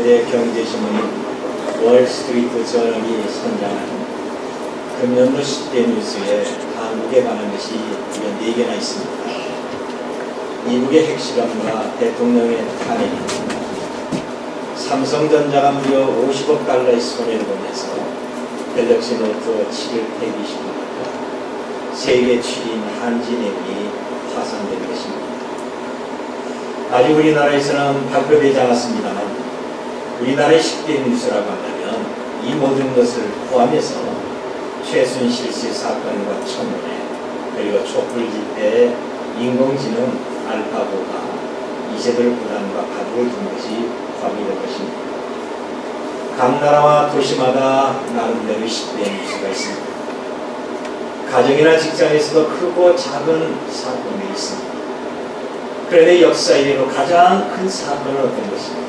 세계 경제신문인 월스트리트 저널이 선정한 금년도 10대 뉴스에 한국에 관한 것이 무려 4개나 있습니다. 미국의 핵실험과 대통령의 탄핵입니다. 삼성전자가 무려 50억 달러의 손해를 보면서 갤럭시 노트 7을 폐기시킵니다. 세계 7인 한진해운이 파산된 것입니다. 아직 우리나라에서는 발표되지 않았습니다만 우리나라의 10대 뉴스라고 한다면 이 모든 것을 포함해서 최순실 씨 사건과 청문회 그리고 촛불 집회에 인공지능 알파고가 이세돌 부단과 바둑을 둔 것이 포함이 될 것입니다. 각 나라와 도시마다 나름대로 10대 뉴스가 있습니다. 가정이나 직장에서도 크고 작은 사건들이 있습니다. 그런데 역사 이래로 가장 큰 사건은 어떤 것입니까?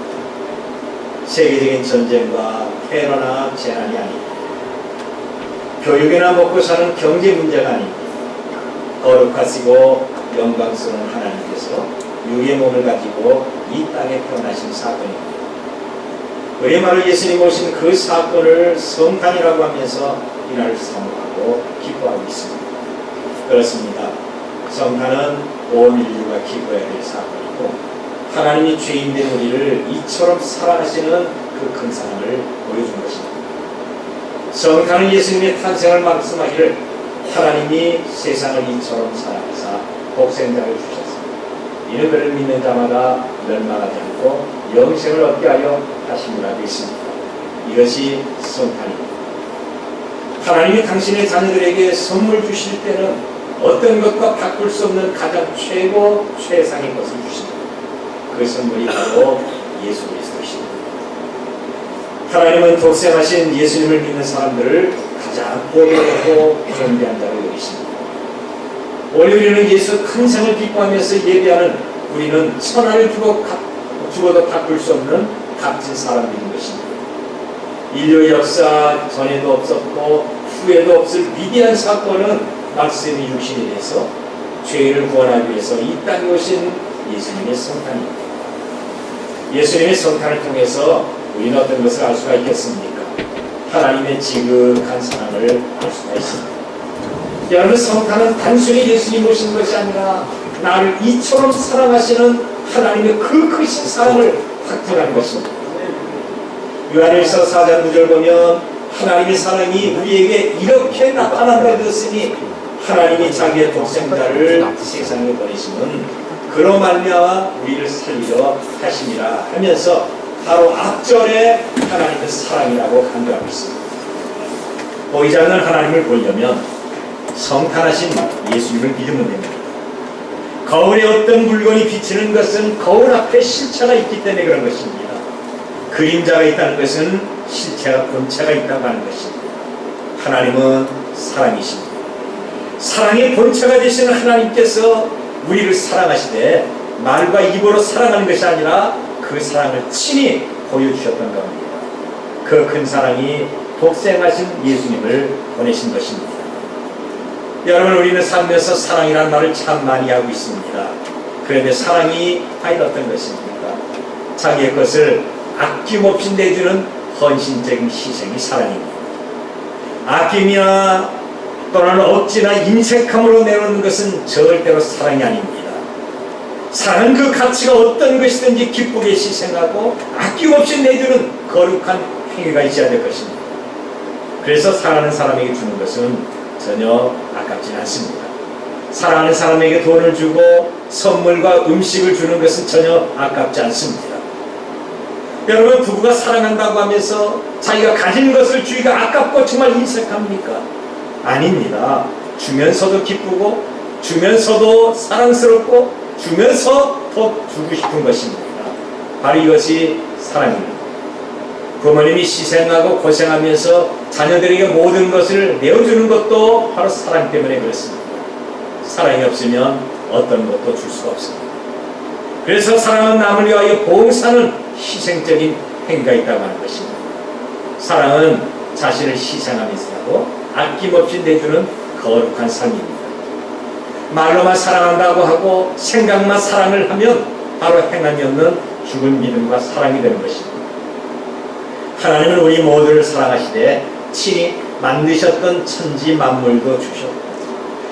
세계적인 전쟁과 테러나 재난이 아닙니다. 교육이나 먹고 사는 경제 문제가 아닙니다. 거룩하시고 영광스러운 하나님께서 육의 몸을 가지고 이 땅에 태어나신 사건입니다. 우리말로 예수님 오신 그 사건을 성탄이라고 하면서 이날을 사모하고 기뻐하고 있습니다. 그렇습니다. 성탄은 온 인류가 기뻐해야 될 사건이고 하나님이 죄인된 우리를 이처럼 사랑하시는 그 큰 사랑을 보여준 것입니다. 성탄은 예수님의 탄생을 말씀하기를 하나님이 세상을 이처럼 사랑하사 독생자를 주셨습니다. 이는 그를 믿는 자마다 멸망하지 않고 영생을 얻게 하여 하심이라 되었습니다. 이것이 성탄입니다. 하나님이 당신의 자녀들에게 선물 주실 때는 어떤 것과 바꿀 수 없는 가장 최고 최상의 것을 주십니다. 그 선물이 바로 예수 그리스도십니다. 하나님은 독생하신 예수님을 믿는 사람들을 가장 고백하고 존귀한 자로 여기십니다. 오늘 우리는 예수 큰 생을 기뻐하면서 예배하는 우리는 천하를 죽어도 바꿀 수 없는 값진 사람들인 것입니다. 인류 역사 전에도 없었고 후에도 없을 위대한 사건은 말씀이 육신이 돼서 죄인을 구원하기 위해서 이 땅에 오신 예수님의 성탄입니다. 예수님의 성탄을 통해서 우리는 어떤 것을 알 수가 있겠습니까? 하나님의 지극한 사랑을 알 수가 있습니다. 여러분, 성탄은 단순히 예수님 오신 것이 아니라 나를 이처럼 사랑하시는 하나님의 그 크신 사랑을 확증하는 것입니다. 요한일서 4장 9절 보면 하나님의 사랑이 우리에게 이렇게 나타난다 되었으니 하나님이 자기의 독생자를 세상에 보내시면 그로 말미암아 우리를 살리려 하심이라 하면서 바로 앞절에 하나님의 사랑이라고 강조하고 있습니다. 보이지 않는 하나님을 보려면 성탄하신 예수님을 믿으면 됩니다. 거울에 어떤 물건이 비치는 것은 거울 앞에 실체가 있기 때문에 그런 것입니다. 그림자가 있다는 것은 실체가 본체가 있다고 하는 것입니다. 하나님은 사랑이십니다. 사랑의 본체가 되시는 하나님께서 우리를 사랑하시되 말과 입으로 사랑하는 것이 아니라 그 사랑을 친히 보여주셨던 겁니다. 그 큰 사랑이 독생하신 예수님을 보내신 것입니다. 여러분, 우리는 살면서 사랑이라는 말을 참 많이 하고 있습니다. 그런데 사랑이 과연 어떤 것입니까? 자기의 것을 아낌없이 내주는 헌신적인 희생이 사랑입니다. 아낌이나 또는 억지나 인색함으로 내놓는 것은 절대로 사랑이 아닙니다. 사랑은 그 가치가 어떤 것이든지 기쁘게 희생하고 아낌없이 내주는 거룩한 행위가 있어야 될 것입니다. 그래서 사랑하는 사람에게 주는 것은 전혀 아깝지 않습니다. 사랑하는 사람에게 돈을 주고 선물과 음식을 주는 것은 전혀 아깝지 않습니다. 여러분, 부부가 사랑한다고 하면서 자기가 가진 것을 주기가 아깝고 정말 인색합니까? 아닙니다. 주면서도 기쁘고 주면서도 사랑스럽고 주면서 더 주고 싶은 것입니다. 바로 이것이 사랑입니다. 부모님이 희생하고 고생하면서 자녀들에게 모든 것을 내어주는 것도 바로 사랑 때문에 그렇습니다. 사랑이 없으면 어떤 것도 줄 수가 없습니다. 그래서 사랑은 남을 위하여 봉사하는 희생적인 행위가 있다고 하는 것입니다. 사랑은 자신을 희생하면서 하고 아낌없이 내주는 거룩한 삶입니다. 말로만 사랑한다고 하고 생각만 사랑을 하면 바로 행함이 없는 죽은 믿음과 사랑이 되는 것입니다. 하나님은 우리 모두를 사랑하시되 친히 만드셨던 천지 만물도 주셨고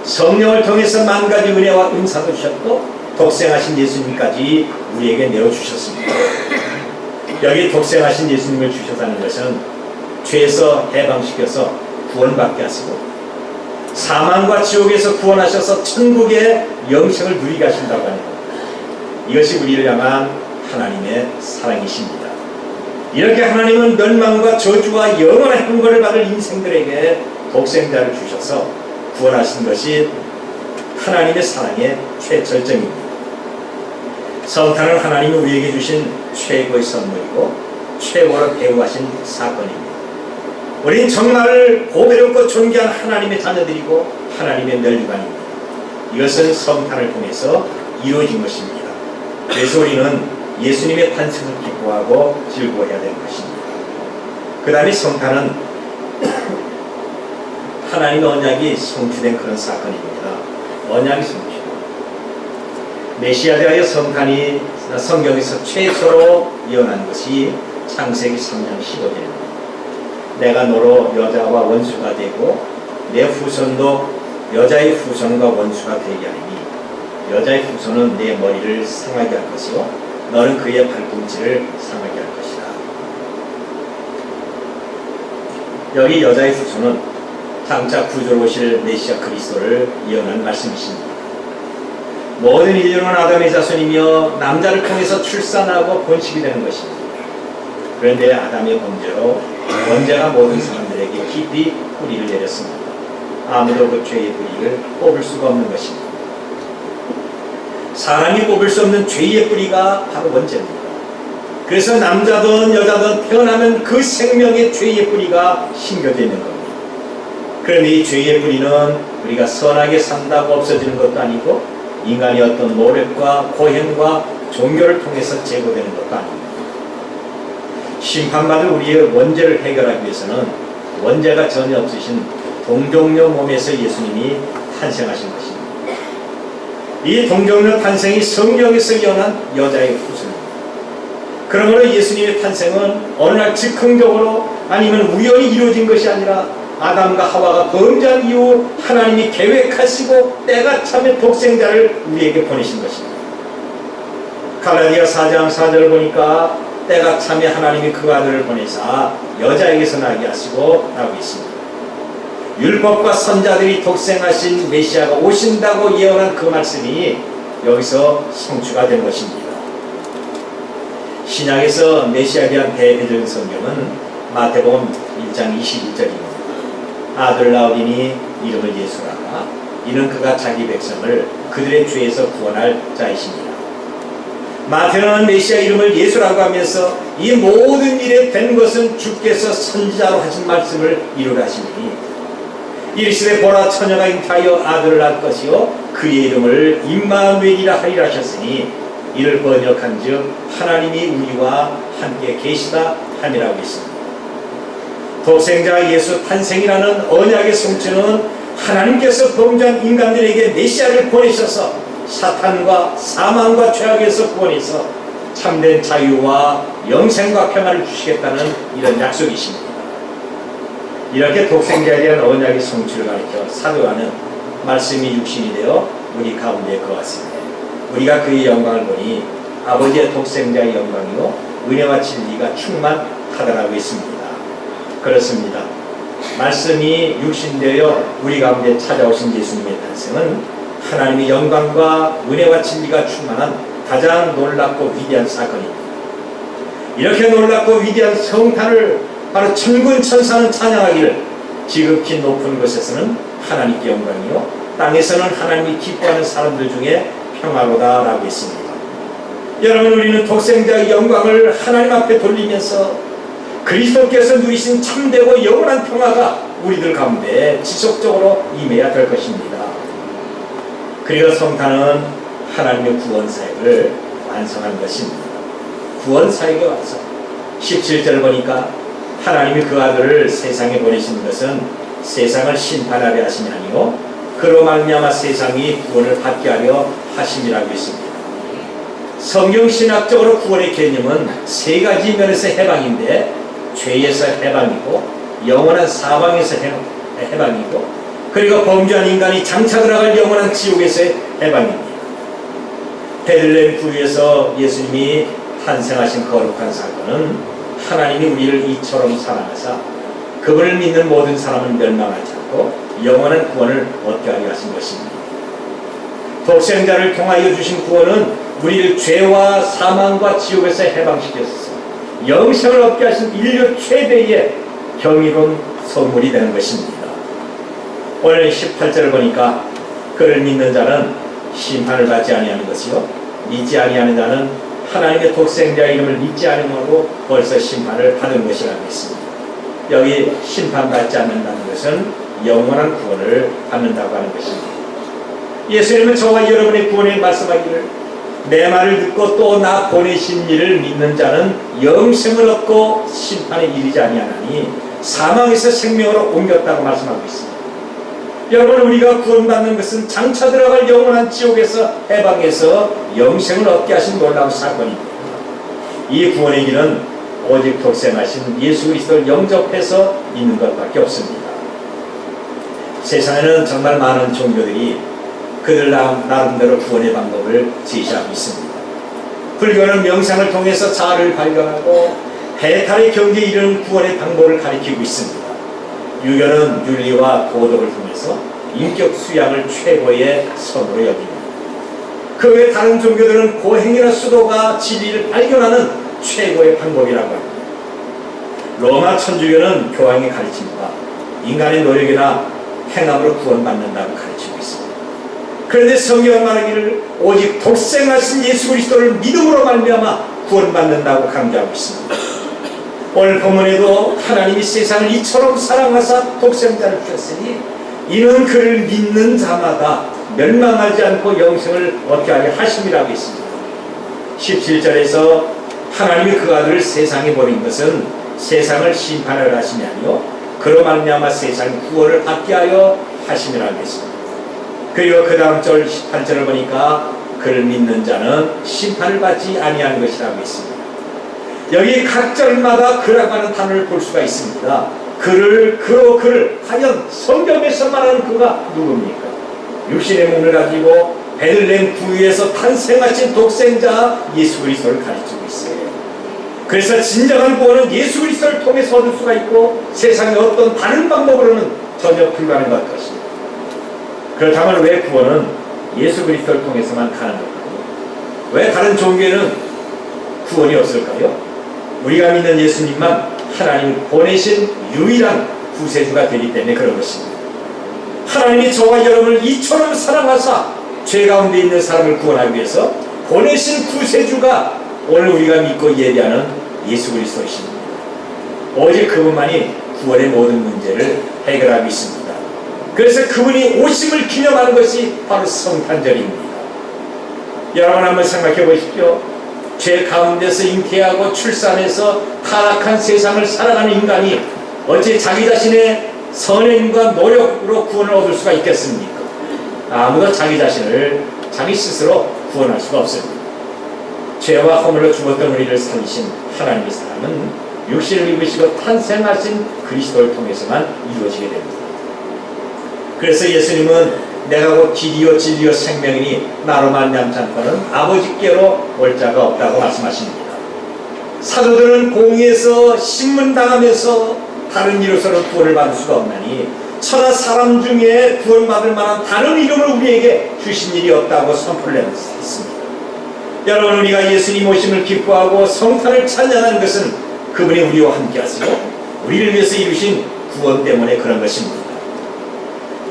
성령을 통해서 만 가지 은혜와 은사도 주셨고 독생하신 예수님까지 우리에게 내어주셨습니다. 여기 독생하신 예수님을 주셨다는 것은 죄에서 해방시켜서 구원받게 하시고 사망과 지옥에서 구원하셔서 천국의 영생을 누리게 하신다고 하는 것. 이것이 우리를 향한 하나님의 사랑이십니다. 이렇게 하나님은 멸망과 저주와 영원한 형벌을 받을 인생들에게 독생자를 주셔서 구원하신 것이 하나님의 사랑의 최절정입니다. 성탄은 하나님이 우리에게 주신 최고의 선물이고 최고로 배우하신 사건입니다. 우리는 정말 고배롭고 존귀한 하나님의 자녀들이고 하나님의 멸류관입니다. 이것은 성탄을 통해서 이루어진 것입니다. 그래서 우리는 예수님의 탄생을 기뻐하고 즐거워해야 되는 것입니다. 그 다음에 성탄은 하나님의 언약이 성취된 그런 사건입니다. 언약이 성취. 메시아에 대하여 성탄이 성경에서 최초로 예언한 것이 창세기 3장 15절입니다. 내가 너로 여자와 원수가 되고 내 후손도 여자의 후손과 원수가 되게 하리니 여자의 후손은 내 머리를 상하게 할 것이요 너는 그의 발꿈치를 상하게 할 것이다. 여기 여자의 후손은 장차 구주로 오실 메시아 그리스도를 예언한 말씀이십니다. 모든 인류는 아담의 자손이며 남자를 통해서 출산하고 번식이 되는 것입니다. 그런데 아담의 범죄로 범죄가 모든 사람들에게 깊이 뿌리를 내렸습니다. 아무도 그 죄의 뿌리를 뽑을 수가 없는 것입니다. 사람이 뽑을 수 없는 죄의 뿌리가 바로 원죄입니다. 그래서 남자든 여자든 태어나면 그 생명의 죄의 뿌리가 심겨져 있는 겁니다. 그런데 이 죄의 뿌리는 우리가 선하게 산다고 없어지는 것도 아니고 인간의 어떤 노력과 고행과 종교를 통해서 제거되는 것도 아닙니다. 심판받을 우리의 원죄를 해결하기 위해서는 원죄가 전혀 없으신 동정녀 몸에서 예수님이 탄생하신 것입니다. 이 동정녀 탄생이 성경에서 예언한 여자의 후손입니다. 그러므로 예수님의 탄생은 어느 날 즉흥적으로 아니면 우연히 이루어진 것이 아니라 아담과 하와가 범죄한 이후 하나님이 계획하시고 때가 참에 독생자를 우리에게 보내신 것입니다. 갈라디아 4장 4절을 보니까 때가 참에 하나님이 그 아들을 보내사 여자에게서 나게 하시고 라고 있습니다. 율법과 선자들이 독생하신 메시아가 오신다고 예언한 그 말씀이 여기서 성취가 된 것입니다. 신약에서 메시아에 대한 대표적인 성경은 마태복음 1장 21절입니다. 아들 낳으리니 이름을 예수라. 이는 그가 자기 백성을 그들의 죄에서 구원할 자이십니다. 마태는 메시아 이름을 예수라고 하면서 이 모든 일에 된 것은 주께서 선지자로 하신 말씀을 이루라 하시니 이르시되 보라 처녀가 잉태하여 아들을 낳을 것이요 그의 이름을 임마누엘이라 하리라 하셨으니 이를 번역한즉 하나님이 우리와 함께 계시다 함이라고 했습니다. 독생자 예수 탄생이라는 언약의 성취는 하나님께서 범죄한 인간들에게 메시아를 보내셔서 사탄과 사망과 죄악에서 구원해서 참된 자유와 영생과 평안을 주시겠다는 이런 약속이십니다. 이렇게 독생자에 대한 언약의 성취를 가리켜 사도 요한은 말씀이 육신이 되어 우리 가운데 거하시되 우리가 그의 영광을 보니 아버지의 독생자의 영광이요 은혜와 진리가 충만하더라고 했습니다. 그렇습니다. 말씀이 육신되어 우리 가운데 찾아오신 예수님의 탄생은 하나님의 영광과 은혜와 진리가 충만한 가장 놀랍고 위대한 사건입니다. 이렇게 놀랍고 위대한 성탄을 바로 천군 천사는 찬양하기를 지극히 높은 곳에서는 하나님께 영광이요 땅에서는 하나님이 기뻐하는 사람들 중에 평화로다 라고 했습니다. 여러분, 우리는 독생자의 영광을 하나님 앞에 돌리면서 그리스도께서 누리신 참되고 영원한 평화가 우리들 가운데 지속적으로 임해야 될 것입니다. 그리고 성탄은 하나님의 구원사역을 완성한 것입니다. 구원사역의 완성. 17절 보니까 하나님이 그 아들을 세상에 보내신 것은 세상을 심판하려 하심이 아니요 그로 말미암아 세상이 구원을 받게 하려 하심이라고 했습니다. 성경신학적으로 구원의 개념은 세 가지 면에서 해방인데 죄에서 해방이고 영원한 사방에서 해방이고 그리고 범죄한 인간이 장차 들어갈 영원한 지옥에서의 해방입니다. 베들레헴 구유에서 예수님이 탄생하신 거룩한 사건은 하나님이 우리를 이처럼 사랑하사 그분을 믿는 모든 사람은 멸망하지 않고 영원한 구원을 얻게 하려 하신 것입니다. 독생자를 통하여 주신 구원은 우리를 죄와 사망과 지옥에서 해방시켰어 영생을 얻게 하신 인류 최대의 경이로운 선물이 되는 것입니다. 오늘 18절을 보니까 그를 믿는 자는 심판을 받지 아니하는 것이요 믿지 아니하는 자는 하나님의 독생자 이름을 믿지 않음으로 벌써 심판을 받은 것이라고 했습니다. 여기 심판받지 않는다는 것은 영원한 구원을 받는다고 하는 것입니다. 예수님은 저와 여러분의 구원에 말씀하기를 내 말을 듣고 또 나 보내신 이를 믿는 자는 영생을 얻고 심판에 이르지 아니하나니 사망에서 생명으로 옮겼다고 말씀하고 있습니다. 여러분, 우리가 구원받는 것은 장차 들어갈 영원한 지옥에서 해방해서 영생을 얻게 하신 놀라운 사건입니다. 이 구원의 길은 오직 독생하신 예수 그리스도를 영접해서 있는 것밖에 없습니다. 세상에는 정말 많은 종교들이 그들 나름대로 구원의 방법을 제시하고 있습니다. 불교는 명상을 통해서 자아를 발견하고 해탈의 경지에 이르는 구원의 방법을 가리키고 있습니다. 유교는 윤리와 도덕을 통해서 인격 수양을 최고의 선으로 여깁니다. 그 외 다른 종교들은 고행이나 수도가 진리를 발견하는 최고의 방법이라고 합니다. 로마 천주교는 교황의 가르침과 인간의 노력이나 행함으로 구원받는다고 가르치고 있습니다. 그런데 성경은 말하기를 오직 독생하신 예수 그리스도를 믿음으로 말미암아 구원받는다고 강조하고 있습니다. 오늘 본문에도 하나님이 세상을 이처럼 사랑하사 독생자를 주셨으니 이는 그를 믿는 자마다 멸망하지 않고 영생을 얻게 하려 하심이라고 했습니다. 17절에서 하나님이 그 아들을 세상에 보낸 것은 세상을 심판을 하심이 아니요 그로 말미암아 세상 구원을 받게 하여 하심이라고 했습니다. 그리고 그 다음 절 18절을 보니까 그를 믿는 자는 심판을 받지 아니하는 것이라고 했습니다. 여기 각 절마다 그라고 하는 단어를 볼 수가 있습니다. 그를, 그를, 과연 성경에서 말하는 그가 누굽니까? 육신의 몸을 가지고 베들레헴 구유에서 탄생하신 독생자 예수 그리스도를 가르치고 있어요. 그래서 진정한 구원은 예수 그리스도를 통해서 얻을 수가 있고 세상의 어떤 다른 방법으로는 전혀 불가능할 것입니다. 그렇다면 왜 구원은 예수 그리스도를 통해서만 가능할까요? 왜 다른 종교에는 구원이 없을까요? 우리가 믿는 예수님만 하나님이 보내신 유일한 구세주가 되기 때문에 그런 것입니다. 하나님이 저와 여러분을 이처럼 사랑하사 죄 가운데 있는 사람을 구원하기 위해서 보내신 구세주가 오늘 우리가 믿고 예배하는 예수 그리스도이십니다. 오직 그분만이 구원의 모든 문제를 해결하고 있습니다. 그래서 그분이 오심을 기념하는 것이 바로 성탄절입니다. 여러분 한번 생각해 보십시오. 죄 가운데서 잉태하고 출산해서 타락한 세상을 살아가는 인간이 어찌 자기 자신의 선행과 노력으로 구원을 얻을 수가 있겠습니까? 아무도 자기 자신을 자기 스스로 구원할 수가 없습니다. 죄와 허물로 죽었던 우리를 살리신 하나님의 사랑은 육신을 입으시고 탄생하신 그리스도를 통해서만 이루어지게 됩니다. 그래서 예수님은 내가 곧 길이요 진리요 생명이니 나로 말미암지 않고는 아버지께로 올 자가 없다고 말씀하십니다. 사도들은 공의에서 신문당하면서 다른 이로서는 구원을 받을 수가 없나니 천하 사람 중에 구원받을 만한 다른 이름을 우리에게 주신 일이 없다고 선포를 했습니다. 여러분, 우리가 예수님 오심을 기뻐하고 성탄을 찬양하는 것은 그분이 우리와 함께 하시고 우리를 위해서 이루신 구원 때문에 그런 것입니다.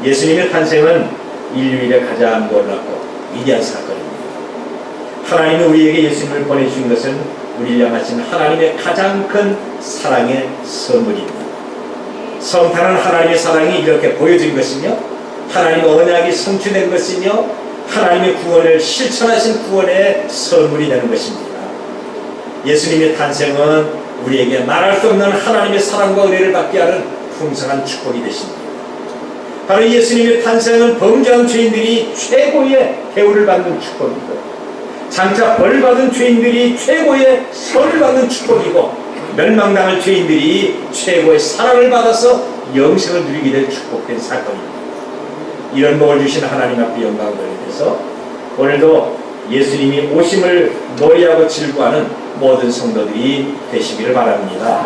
예수님의 탄생은 인류일의 가장 놀랍고 위대한 사건입니다. 하나님이 우리에게 예수님을 보내주신 것은 우리를 향하신 하나님의 가장 큰 사랑의 선물입니다. 성탄은 하나님의 사랑이 이렇게 보여진 것이며 하나님의 언약이 성취된 것이며 하나님의 구원을 실천하신 구원의 선물이 되는 것입니다. 예수님의 탄생은 우리에게 말할 수 없는 하나님의 사랑과 은혜를 받게 하는 풍성한 축복이 되십니다. 바로 예수님의 탄생은 범죄한 죄인들이 최고의 대우를 받는 축복이고 장차 벌받은 죄인들이 최고의 선을 받는 축복이고 멸망당할 죄인들이 최고의 사랑을 받아서 영생을 누리게 될 축복된 사건입니다. 이런 복을 주신 하나님 앞에 영광을 돌리면서 오늘도 예수님이 오심을 노래하고 즐거워하는 모든 성도들이 되시기를 바랍니다.